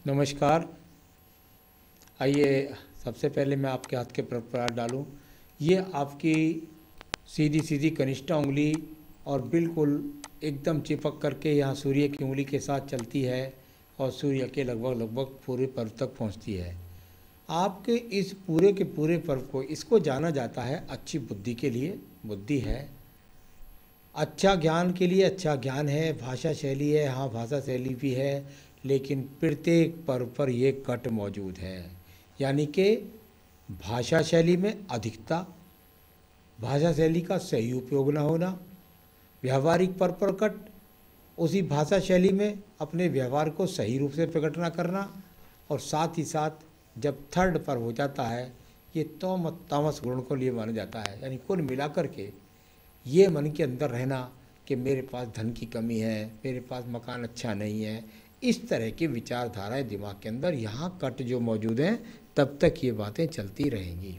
नमस्कार। आइए सबसे पहले मैं आपके हाथ के प्रकार डालूं। ये आपकी सीधी सीधी कनिष्ठा उंगली और बिल्कुल एकदम चिपक करके यहाँ सूर्य की उंगली के साथ चलती है और सूर्य के लगभग लगभग पूरे पर्व तक पहुँचती है। आपके इस पूरे के पूरे पर्व को इसको जाना जाता है अच्छी बुद्धि के लिए, बुद्धि है, अच्छा ज्ञान के लिए अच्छा ज्ञान है, भाषा शैली है, हाँ भाषा शैली भी है, लेकिन प्रत्येक पर्व पर ये कट मौजूद है। यानी कि भाषा शैली में अधिकता, भाषा शैली का सही उपयोग न होना, व्यावहारिक पर्व पर कट, उसी भाषा शैली में अपने व्यवहार को सही रूप से प्रकट न करना, और साथ ही साथ जब थर्ड पर्व हो जाता है ये तामस गुण को लिए माना जाता है। यानी कुल मिलाकर के ये मन के अंदर रहना कि मेरे पास धन की कमी है, मेरे पास मकान अच्छा नहीं है, इस तरह की विचारधाराएं दिमाग के अंदर यहाँ कट जो मौजूद हैं तब तक ये बातें चलती रहेंगी।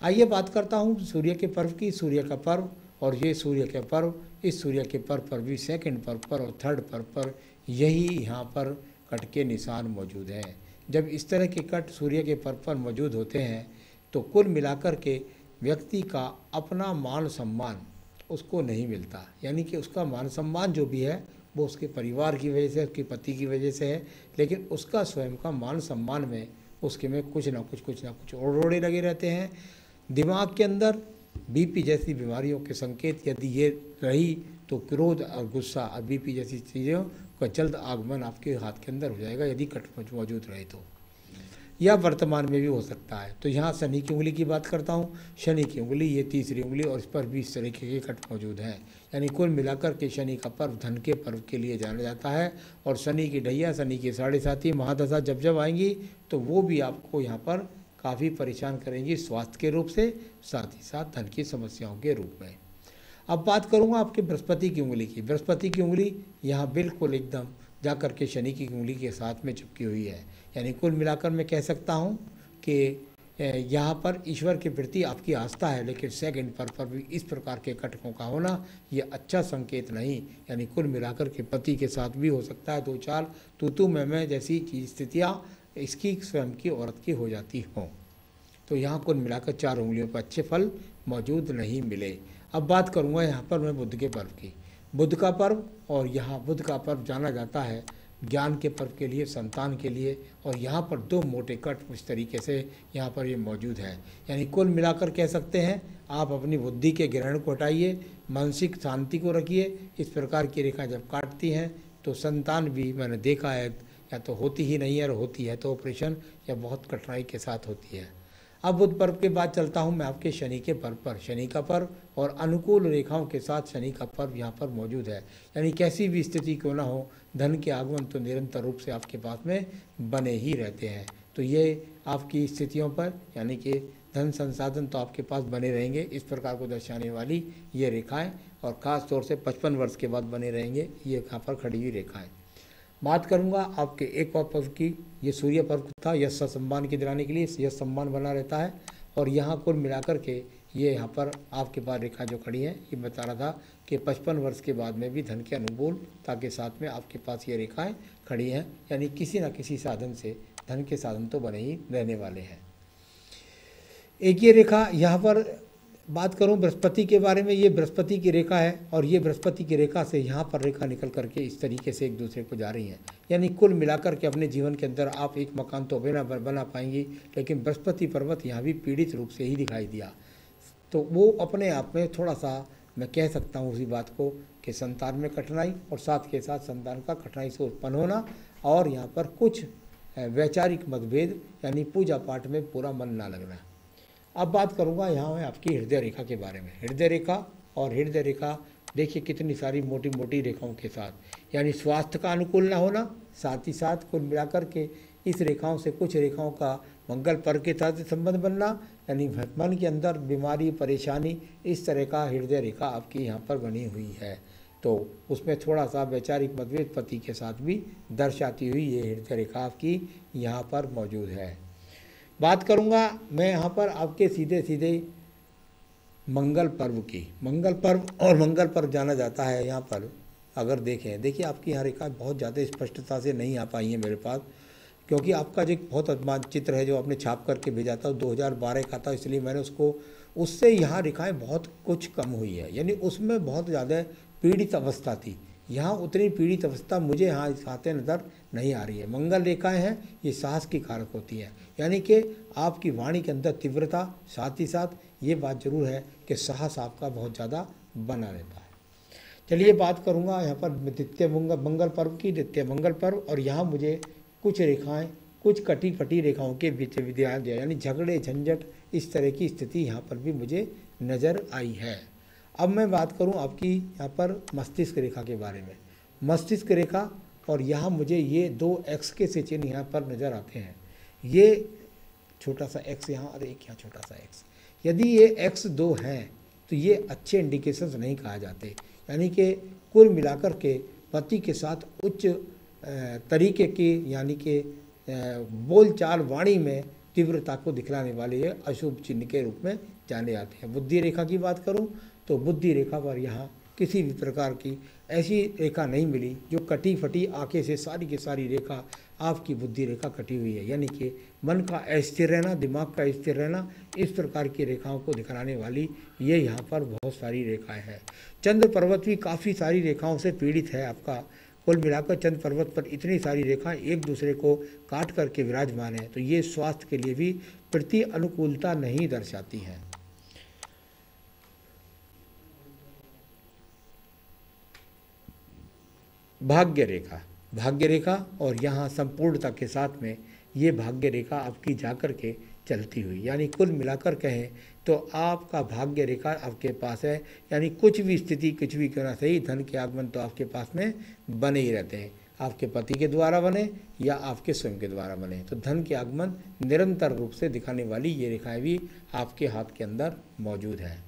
आइए बात करता हूँ सूर्य के पर्व की। सूर्य का पर्व और ये सूर्य के पर्व, इस सूर्य के पर्व पर भी सेकंड पर्व पर और थर्ड पर्व पर यही यहाँ पर कट के निशान मौजूद हैं। जब इस तरह के कट सूर्य के पर्व पर मौजूद होते हैं तो कुल मिलाकर के व्यक्ति का अपना मान सम्मान उसको नहीं मिलता। यानी कि उसका मान सम्मान जो भी है वो उसके परिवार की वजह से, उसके पति की वजह से है, लेकिन उसका स्वयं का मान सम्मान में उसके में कुछ ना कुछ ओड़ोड़े लगे रहते हैं। दिमाग के अंदर बीपी जैसी बीमारियों के संकेत यदि ये रही तो क्रोध और गुस्सा और बीपी जैसी चीज़ों का जल्द आगमन आपके हाथ के अंदर हो जाएगा यदि कट मौजूद रहे तो, या वर्तमान में भी हो सकता है। तो यहाँ शनि की उंगली की बात करता हूँ। शनि की उंगली ये तीसरी उंगली और इस पर भी इस तरीके के कट मौजूद हैं। यानी कुल मिलाकर के शनि का पर्व धन के पर्व के लिए जाना जाता है। और शनि की ढैया, शनि की 7.5 महादशा जब जब आएंगी तो वो भी आपको यहाँ पर काफ़ी परेशान करेंगी स्वास्थ्य के रूप से, साथ ही साथ धन की समस्याओं के रूप में। अब बात करूँगा आपके बृहस्पति की उंगली की। बृहस्पति की उंगली यहाँ बिल्कुल एकदम जाकर के शनि की उंगली के साथ में चिपकी हुई है। यानी कुल मिलाकर मैं कह सकता हूँ कि यहाँ पर ईश्वर के प्रति आपकी आस्था है, लेकिन सेकंड पर्व पर भी इस प्रकार के कटकों का होना ये अच्छा संकेत नहीं। यानी कुल मिलाकर के पति के साथ भी हो सकता है दो चार तू मैं जैसी स्थितियाँ इसकी स्वयं की औरत की हो जाती हों। तो यहाँ कुल मिलाकर 4 उंगलियों पर अच्छे फल मौजूद नहीं मिले। अब बात करूँगा यहाँ पर मैं बुध के पर्व की। बुध का पर्व, और यहाँ बुध का पर्व जाना जाता है ज्ञान के पर्व के लिए, संतान के लिए, और यहाँ पर 2 मोटे कट इस तरीके से यहाँ पर ये मौजूद है। यानी कुल मिलाकर कह सकते हैं आप अपनी बुद्धि के ग्रहण को हटाइए, मानसिक शांति को रखिए। इस प्रकार की रेखा जब काटती हैं तो संतान भी मैंने देखा है या तो होती ही नहीं है, और होती है तो ऑपरेशन या बहुत कठिनाई के साथ होती है। अब बुध पर्व के बाद चलता हूँ मैं आपके शनि के पर्व पर। शनि का पर्व और अनुकूल रेखाओं के साथ शनि का पर्व यहाँ पर मौजूद है। यानी कैसी भी स्थिति क्यों ना हो, धन के आगमन तो निरंतर रूप से आपके पास में बने ही रहते हैं। तो ये आपकी स्थितियों पर यानी कि धन संसाधन तो आपके पास बने रहेंगे, इस प्रकार को दर्शाने वाली ये रेखाएँ, और ख़ास तौर से 55 वर्ष के बाद बने रहेंगे ये यहाँ पर खड़ी हुई रेखाएँ। बात करूंगा आपके एक और पर्व की। ये सूर्य पर्व था यश सम्मान की दिलाने के लिए, यश सम्मान बना रहता है। और यहाँ कुल मिलाकर के ये यहाँ पर आपके पास रेखा जो खड़ी है ये बता रहा था कि 55 वर्ष के बाद में भी धन के अनुकूलता के साथ में आपके पास ये रेखाएं खड़ी हैं। यानी किसी न किसी साधन से धन के साधन तो बने ही रहने वाले हैं। एक ये रेखा यहाँ पर बात करूं बृहस्पति के बारे में, ये बृहस्पति की रेखा है, और ये बृहस्पति की रेखा से यहाँ पर रेखा निकल करके इस तरीके से एक दूसरे को जा रही हैं। यानी कुल मिलाकर के अपने जीवन के अंदर आप एक मकान तो बना पाएंगी, लेकिन बृहस्पति पर्वत यहाँ भी पीड़ित रूप से ही दिखाई दिया। तो वो अपने आप में थोड़ा सा मैं कह सकता हूँ उसी बात को कि संतान में कठिनाई, और साथ के साथ संतान का कठिनाई से उत्पन्न होना, और यहाँ पर कुछ वैचारिक मतभेद यानी पूजा पाठ में पूरा मन ना लगना। अब बात करूंगा यहाँ मैं आपकी हृदय रेखा के बारे में। हृदय रेखा और हृदय रेखा देखिए कितनी सारी मोटी मोटी रेखाओं के साथ, यानी स्वास्थ्य का अनुकूल ना होना, साथ ही साथ कुल मिलाकर के इस रेखाओं से कुछ रेखाओं का मंगल पर्व के साथ संबंध बनना, यानी मन के अंदर बीमारी परेशानी, इस तरह का हृदय रेखा आपकी यहाँ पर बनी हुई है। तो उसमें थोड़ा सा वैचारिक मतभेद पति के साथ भी दर्शाती हुई ये हृदय रेखा आपकी यहाँ पर मौजूद है। बात करूंगा मैं यहाँ पर आपके सीधे सीधे मंगल पर्व की। मंगल पर्व जाना जाता है यहाँ पर। अगर देखिए आपकी यहाँ रेखा बहुत ज़्यादा स्पष्टता से नहीं आ पाई है मेरे पास, क्योंकि आपका जो एक बहुत अद्भुत चित्र है जो आपने छाप करके भेजा था 2012 का था, इसलिए मैंने उसको, उससे यहाँ रेखाएं बहुत कुछ कम हुई है, यानी उसमें बहुत ज़्यादा पीड़ित अवस्था थी। यहाँ उतनी पीड़ित अवस्था मुझे यहाँ इस खाते नज़र नहीं आ रही है। मंगल रेखाएं हैं, ये साहस की कारक होती हैं, यानी कि आपकी वाणी के अंदर तीव्रता, साथ ही साथ ये बात जरूर है कि साहस आपका बहुत ज़्यादा बना रहता है। चलिए बात करूँगा यहाँ पर द्वितीय मंगल पर्व की, द्वितीय मंगल पर्व, और यहाँ मुझे कुछ रेखाएं, कुछ कटी फटी रेखाओं के बीच विद्यान यानी झगड़े झंझट इस तरह की स्थिति यहाँ पर भी मुझे नज़र आई है। अब मैं बात करूँ आपकी यहाँ पर मस्तिष्क रेखा के बारे में। मस्तिष्क रेखा, और यहाँ मुझे ये 2 एक्स के से चिन्ह यहाँ पर नज़र आते हैं। ये छोटा सा एक्स यहाँ और एक यहाँ छोटा सा एक्स, यदि ये एक्स 2 हैं तो ये अच्छे इंडिकेशंस नहीं कहा जाते, यानी कि कुल मिलाकर के पति के साथ उच्च तरीके की, यानी कि बोलचाल वाणी में तीव्रता को दिखलाने वाले ये अशुभ चिन्ह के रूप में जाने जाते हैं। बुद्धि रेखा की बात करूं तो बुद्धि रेखा पर यहाँ किसी भी प्रकार की ऐसी रेखा नहीं मिली जो कटी फटी आंखें से सारी की सारी रेखा, आपकी बुद्धि रेखा कटी हुई है, यानी कि मन का अस्थिर रहना, दिमाग का स्थिर रहना, इस प्रकार की रेखाओं को दिखलाने वाली ये यहाँ पर बहुत सारी रेखाएं हैं। चंद्र पर्वत भी काफ़ी सारी रेखाओं से पीड़ित है आपका। कुल मिलाकर चंद्र पर्वत पर इतनी सारी रेखाएं एक दूसरे को काट करके विराजमान है, तो ये स्वास्थ्य के लिए भी प्रति अनुकूलता नहीं दर्शाती हैं। भाग्य रेखा, भाग्य रेखा, और यहाँ संपूर्णता के साथ में ये भाग्य रेखा आपकी जाकर के चलती हुई, यानी कुल मिलाकर कहें तो आपका भाग्य रेखा आपके पास है, यानी कुछ भी स्थिति कुछ भी क्यों ना सही, धन के आगमन तो आपके पास में बने ही रहते हैं, आपके पति के द्वारा बने या आपके स्वयं के द्वारा बने, तो धन के आगमन निरंतर रूप से दिखाने वाली ये रेखाएं भी आपके हाथ के अंदर मौजूद हैं।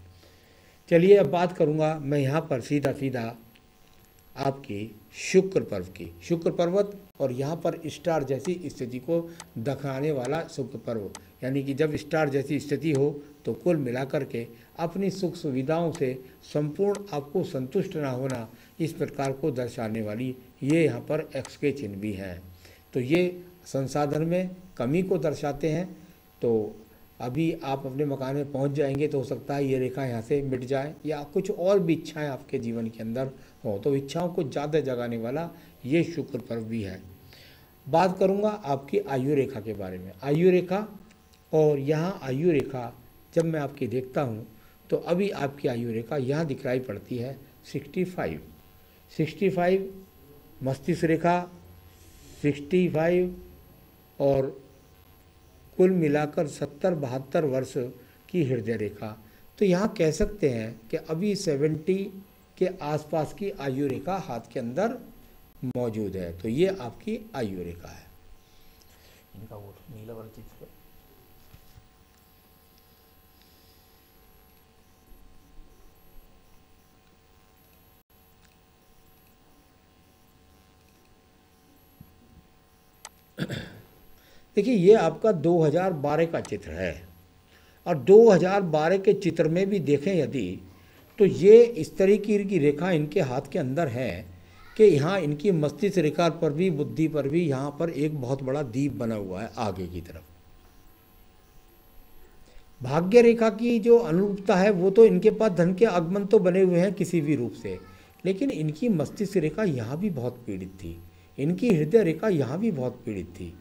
चलिए अब बात करूँगा मैं यहाँ पर सीधा सीधा आपकी शुक्र पर्व की। शुक्र पर्वत, और यहाँ पर स्टार जैसी स्थिति को दिखाने वाला शुक्र पर्व, यानी कि जब स्टार जैसी स्थिति हो तो कुल मिलाकर के अपनी सुख सुविधाओं से संपूर्ण आपको संतुष्ट ना होना, इस प्रकार को दर्शाने वाली ये यहाँ पर एक्स के चिन्ह भी हैं। तो ये संसाधन में कमी को दर्शाते हैं। तो अभी आप अपने मकान में पहुंच जाएंगे तो हो सकता है ये रेखा यहाँ से मिट जाए, या कुछ और भी इच्छाएं आपके जीवन के अंदर हो, तो इच्छाओं को ज़्यादा जगाने वाला ये शुक्र पर्व भी है। बात करूँगा आपकी आयु रेखा के बारे में। आयु रेखा, और यहाँ आयु रेखा जब मैं आपकी देखता हूँ तो अभी आपकी आयु रेखा यहाँ दिखाई पड़ती है 65 मस्तिष्क रेखा 65, और कुल मिलाकर 70-72 वर्ष की हृदय रेखा। तो यहाँ कह सकते हैं कि अभी 70 के आसपास की आयु रेखा हाथ के अंदर मौजूद है, तो ये आपकी आयु रेखा है। इनका वो नीला वाला चित्र देखिए, ये आपका 2012 का चित्र है, और 2012 के चित्र में भी देखें यदि, तो ये इस तरीके की रेखा इनके हाथ के अंदर है कि यहाँ इनकी मस्तिष्क रेखा पर भी, बुद्धि पर भी यहाँ पर एक बहुत बड़ा दीप बना हुआ है आगे की तरफ। भाग्य रेखा की जो अनुरूपता है वो तो इनके पास धन के आगमन तो बने हुए हैं किसी भी रूप से, लेकिन इनकी मस्तिष्क रेखा यहाँ भी बहुत पीड़ित थी, इनकी हृदय रेखा यहाँ भी बहुत पीड़ित थी,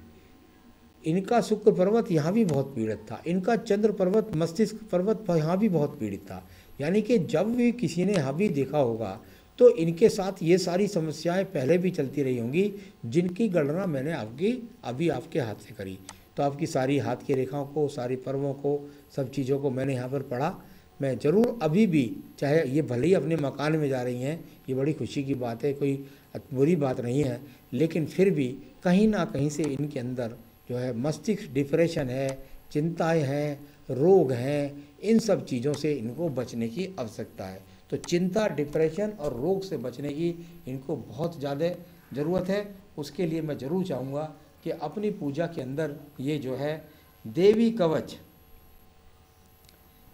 इनका शुक्र पर्वत यहाँ भी बहुत पीड़ित था, इनका चंद्र पर्वत मस्तिष्क पर्वत यहाँ भी बहुत पीड़ित था। यानी कि जब भी किसी ने यहाँ भी देखा होगा तो इनके साथ ये सारी समस्याएं पहले भी चलती रही होंगी, जिनकी गणना मैंने अभी आपके हाथ से करी। तो आपकी सारी हाथ की रेखाओं को, सारी पर्वों को, सब चीज़ों को मैंने यहाँ पर पढ़ा। मैं ज़रूर अभी भी, चाहे ये भले ही अपने मकान में जा रही हैं, ये बड़ी खुशी की बात है, कोई बुरी बात नहीं है, लेकिन फिर भी कहीं ना कहीं से इनके अंदर जो है मस्तिष्क डिप्रेशन है, चिंताएं हैं, रोग हैं, इन सब चीज़ों से इनको बचने की आवश्यकता है। तो चिंता, डिप्रेशन और रोग से बचने की इनको बहुत ज़्यादा ज़रूरत है। उसके लिए मैं ज़रूर चाहूँगा कि अपनी पूजा के अंदर ये जो है देवी कवच,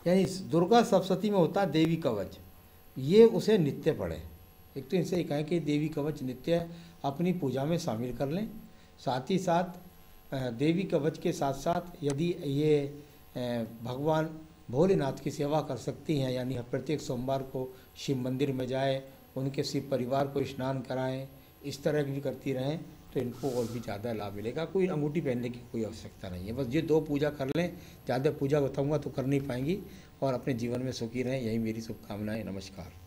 यानी दुर्गा सप्तशती में होता है देवी कवच, ये उसे नित्य पढ़ें। एक तो इनसे कहें कि देवी कवच नित्य अपनी पूजा में शामिल कर लें, साथ ही साथ देवी कवच के साथ साथ यदि ये भगवान भोलेनाथ की सेवा कर सकती हैं, यानी प्रत्येक सोमवार को शिव मंदिर में जाए, उनके शिव परिवार को स्नान कराएं, इस तरह की भी करती रहें तो इनको और भी ज़्यादा लाभ मिलेगा। कोई अंगूठी पहनने की कोई आवश्यकता नहीं है, बस ये 2 पूजा कर लें। ज़्यादा पूजा बताऊँगा तो कर नहीं पाएंगी, और अपने जीवन में सुखी रहें, यही मेरी शुभकामनाएँ। नमस्कार।